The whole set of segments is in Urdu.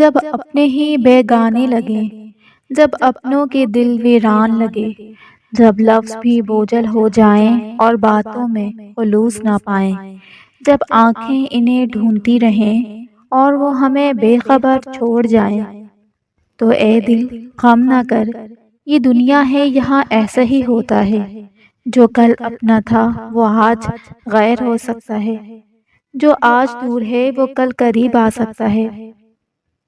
جب اپنے ہی بیگانے لگے، جب اپنوں کے دل ویران لگے، جب لفظ بھی بوجھل ہو جائیں اور باتوں میں خلوص نہ پائیں، جب آنکھیں انہیں ڈھونڈتی رہیں اور وہ ہمیں بے خبر چھوڑ جائیں، تو اے دل غم نہ کر، یہ دنیا ہے، یہاں ایسا ہی ہوتا ہے۔ جو کل اپنا تھا وہ آج غیر ہو سکتا ہے، جو آج دور ہے وہ کل قریب آ سکتا ہے۔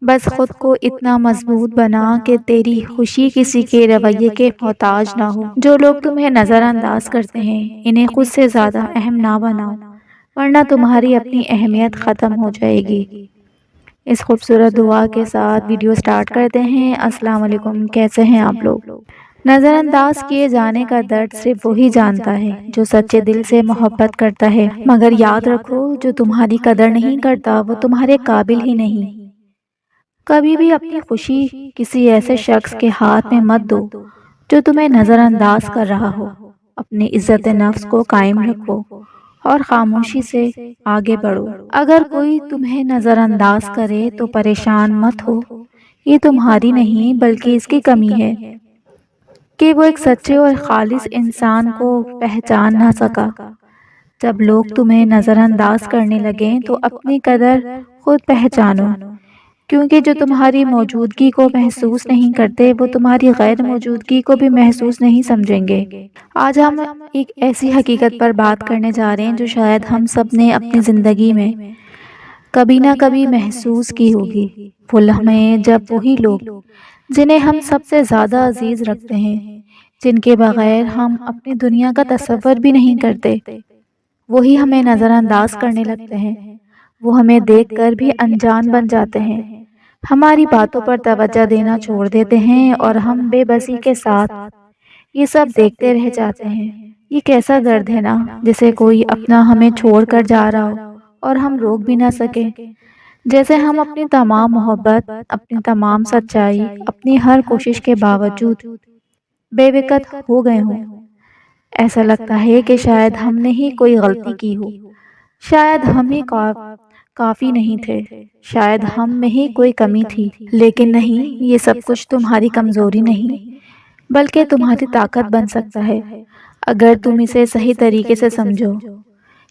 بس خود کو اتنا مضبوط بنا کہ تیری خوشی کسی کے رویے کے محتاج نہ ہو۔ جو لوگ تمہیں نظر انداز کرتے ہیں انہیں خود سے زیادہ اہم نہ بناؤ، ورنہ تمہاری اپنی اہمیت ختم ہو جائے گی۔ اس خوبصورت دعا کے ساتھ ویڈیو سٹارٹ کرتے ہیں۔ السلام علیکم، کیسے ہیں آپ لوگ؟ نظر انداز کیے جانے کا درد صرف وہی جانتا ہے جو سچے دل سے محبت کرتا ہے، مگر یاد رکھو جو تمہاری قدر نہیں کرتا وہ تمہارے قابل ہی نہیں۔ کبھی بھی اپنی خوشی کسی ایسے شخص کے ہاتھ میں مت دو جو تمہیں نظر انداز کر رہا ہو۔ اپنی عزت نفس کو قائم رکھو اور خاموشی سے آگے بڑھو۔ اگر کوئی تمہیں نظر انداز کرے تو پریشان مت ہو، یہ تمہاری نہیں بلکہ اس کی کمی ہے کہ وہ ایک سچے اور خالص انسان کو پہچان نہ سکا۔ جب لوگ تمہیں نظر انداز کرنے لگیں تو اپنی قدر خود پہچانو، کیونکہ جو تمہاری موجودگی کو محسوس نہیں کرتے وہ تمہاری غیر موجودگی کو بھی محسوس نہیں سمجھیں گے۔ آج ہم ایک ایسی حقیقت پر بات کرنے جا رہے ہیں جو شاید ہم سب نے اپنی زندگی میں کبھی نہ کبھی محسوس کی ہوگی۔ وہ لمحے جب وہی لوگ جنہیں ہم سب سے زیادہ عزیز رکھتے ہیں، جن کے بغیر ہم اپنی دنیا کا تصور بھی نہیں کرتے، وہی ہمیں نظر انداز کرنے لگتے ہیں۔ وہ ہمیں دیکھ کر بھی انجان بن جاتے ہیں، ہماری باتوں پر توجہ دینا چھوڑ دیتے ہیں اور ہم بے بسی کے ساتھ یہ سب دیکھتے رہ جاتے ہیں۔ یہ کیسا درد ہے نا، جسے کوئی اپنا ہمیں چھوڑ کر جا رہا ہو اور ہم روک بھی نہ سکیں، جیسے ہم اپنی تمام محبت، اپنی تمام سچائی، اپنی ہر کوشش کے باوجود بے وقت ہو گئے ہوں۔ ایسا لگتا ہے کہ شاید ہم نے ہی کوئی غلطی کی ہو، شاید ہم ہی کافی نہیں تھے، شاید ہم میں ہی کوئی کمی تھی۔ لیکن نہیں، یہ سب کچھ تمہاری کمزوری نہیں بلکہ تمہاری طاقت بن سکتا ہے اگر تم اسے صحیح طریقے سے سمجھو۔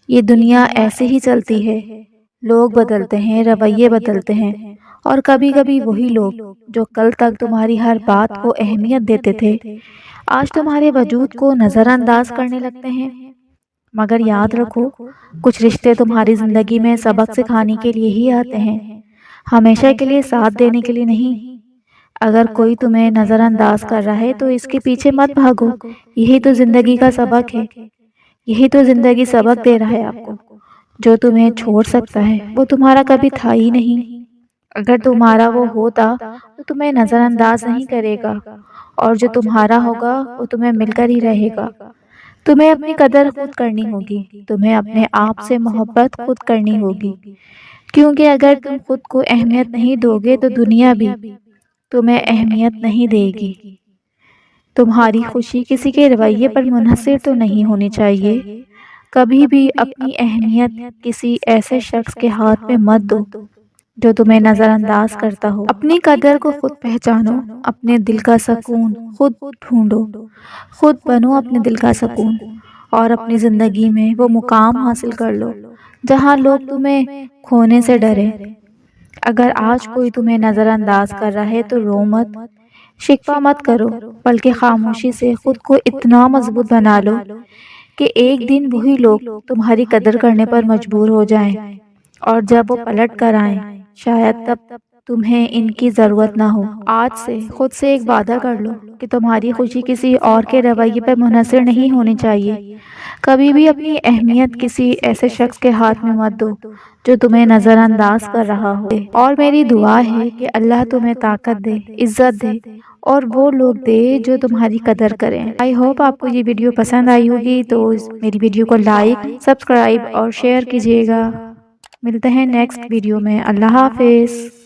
یہ دنیا ایسے ہی چلتی ہے، لوگ بدلتے ہیں، رویے بدلتے ہیں، اور کبھی کبھی وہی لوگ جو کل تک تمہاری ہر بات کو اہمیت دیتے تھے آج تمہارے وجود کو نظر انداز کرنے لگتے ہیں۔ مگر یاد رکھو، کچھ رشتے تمہاری زندگی میں سبق سکھانے کے لیے ہی آتے ہیں، ہمیشہ کے لیے ساتھ دینے کے لیے نہیں۔ اگر کوئی تمہیں نظر انداز کر رہا ہے تو اس کے پیچھے مت بھاگو، یہی تو زندگی کا سبق ہے، یہی تو زندگی سبق دے رہا ہے آپ کو۔ جو تمہیں چھوڑ سکتا ہے وہ تمہارا کبھی تھا ہی نہیں۔ اگر تمہارا وہ ہوتا تو تمہیں نظر انداز نہیں کرے گا، اور جو تمہارا ہوگا وہ تمہیں مل کر ہی رہے گا۔ تمہیں اپنی قدر خود کرنی ہوگی، تمہیں اپنے آپ سے محبت خود کرنی ہوگی، کیونکہ اگر تم خود کو اہمیت نہیں دو گے تو دنیا بھی تمہیں اہمیت نہیں دے گی۔ تمہاری خوشی کسی کے رویے پر منحصر تو نہیں ہونی چاہیے۔ کبھی بھی اپنی اہمیت کسی ایسے شخص کے ہاتھ میں مت دو جو تمہیں نظر انداز کرتا ہو۔ اپنی قدر کو خود پہچانو، اپنے دل کا سکون خود ڈھونڈو، خود بنو اپنے دل کا سکون، اور اپنی زندگی میں وہ مقام حاصل کر لو جہاں لوگ تمہیں کھونے سے ڈریں۔ اگر آج کوئی تمہیں نظر انداز کر رہا ہے تو رو مت، شکوہ مت کرو، بلکہ خاموشی سے خود کو اتنا مضبوط بنا لو کہ ایک دن وہی لوگ تمہاری قدر کرنے پر مجبور ہو جائیں، اور جب وہ پلٹ کر آئیں شاید تب تمہیں ان کی ضرورت نہ ہو۔ آج سے خود سے ایک وعدہ کر لو کہ تمہاری خوشی کسی اور کے رویے پر منحصر نہیں ہونی چاہیے۔ کبھی بھی اپنی اہمیت کسی ایسے شخص کے ہاتھ میں مت دو جو تمہیں نظر انداز کر رہا ہو۔ اور میری دعا ہے کہ اللہ تمہیں طاقت دے، عزت دے، اور وہ لوگ دے جو تمہاری قدر کریں۔ آئی ہوپ آپ کو یہ ویڈیو پسند آئی ہوگی، تو میری ویڈیو کو لائک، سبسکرائب اور شیئر کیجیے گا۔ ملتے ہیں نیکسٹ ویڈیو میں۔ اللہ حافظ۔